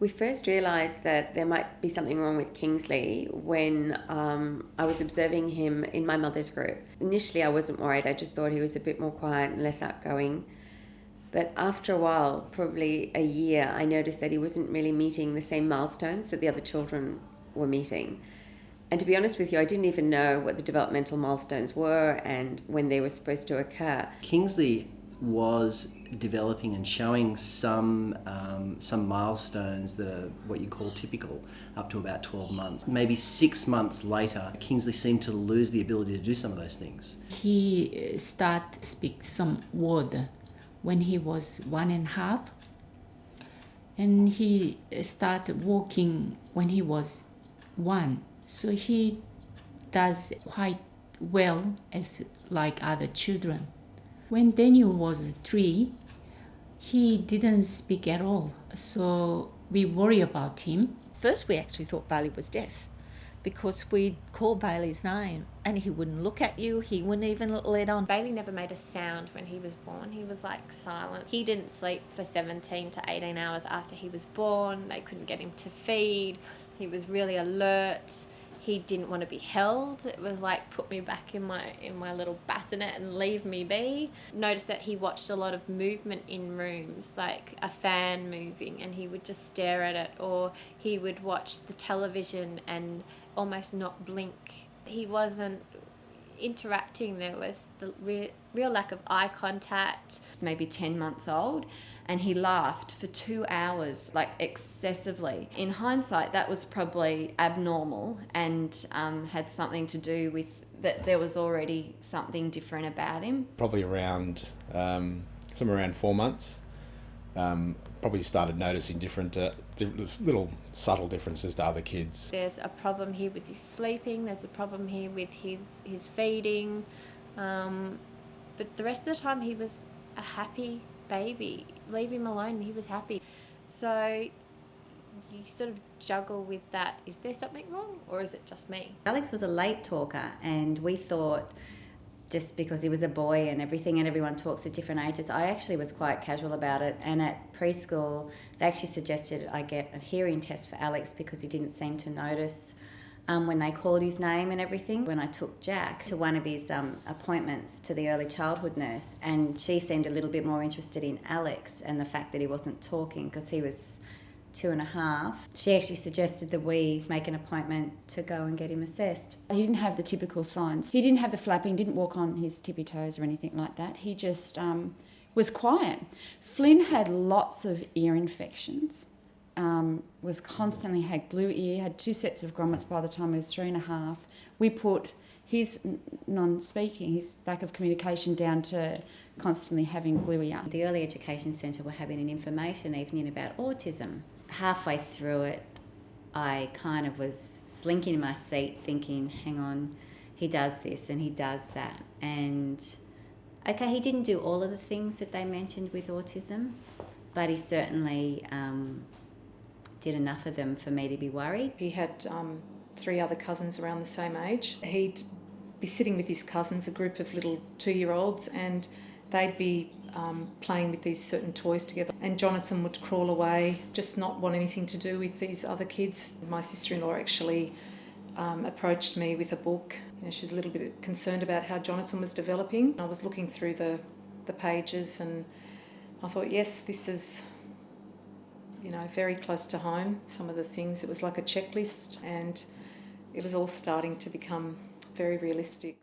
We first realised that there might be something wrong with Kingsley when I was observing him in my mother's group. Initially I wasn't worried, I just thought he was a bit more quiet and less outgoing. But after a while, probably a year, I noticed that he wasn't really meeting the same milestones that the other children were meeting. And to be honest with you, I didn't even know what the developmental milestones were and when they were supposed to occur. Kingsley was developing and showing some milestones that are what you call typical up to about 12 months. Maybe 6 months later, Kingsley seemed to lose the ability to do some of those things. He started to speak some word when he was 1.5, and he started walking when he was 1. So he does quite well as like other children. When Daniel was 3, he didn't speak at all, so we worry about him. First we actually thought Bailey was deaf because we'd call Bailey's name and he wouldn't look at you, he wouldn't even let on. Bailey never made a sound when he was born. He was like silent. He didn't sleep for 17 to 18 hours after he was born. They couldn't get him to feed. He was really alert. He didn't want to be held. It was like, put me back in my little bassinet and leave me be. Noticed that he watched a lot of movement in rooms, like a fan moving, and he would just stare at it, or he would watch the television and almost not blink. He wasn't interacting. There was the real lack of eye contact. Maybe 10 months old, and he laughed for 2 hours, like excessively. In hindsight, that was probably abnormal and had something to do with that there was already something different about him. Probably around somewhere around 4 months. Probably started noticing different little subtle differences to other kids. There's a problem here with his sleeping, there's a problem here with his feeding, but the rest of the time he was a happy baby. Leave him alone and he was happy. So you sort of juggle with that. Is there something wrong or is it just me? Alex was a late talker, and we thought just because he was a boy and everything and everyone talks at different ages, I actually was quite casual about it. And at preschool, they actually suggested I get a hearing test for Alex because he didn't seem to notice when they called his name and everything. When I took Jack to one of his appointments to the early childhood nurse, and she seemed a little bit more interested in Alex and the fact that he wasn't talking because he was 2.5. She actually suggested that we make an appointment to go and get him assessed. He didn't have the typical signs. He didn't have the flapping, didn't walk on his tippy toes or anything like that. He just was quiet. Flynn had lots of ear infections, was constantly had glue ear, had 2 sets of grommets by the time he was 3.5. We put his non-speaking, his lack of communication, down to constantly having glue ear. The Early Education Centre were having an information evening about autism. Halfway through it, I kind of was slinking in my seat thinking, hang on, he does this and he does that. And okay, he didn't do all of the things that they mentioned with autism, but he certainly did enough of them for me to be worried. He had 3 other cousins around the same age. He'd be sitting with his cousins, a group of little 2-year-olds, and they'd be playing with these certain toys together. And Jonathan would crawl away, just not want anything to do with these other kids. My sister-in-law actually approached me with a book. You know, she's a little bit concerned about how Jonathan was developing. I was looking through the pages and I thought, yes, this is, you know, very close to home, some of the things. It was like a checklist and it was all starting to become very realistic.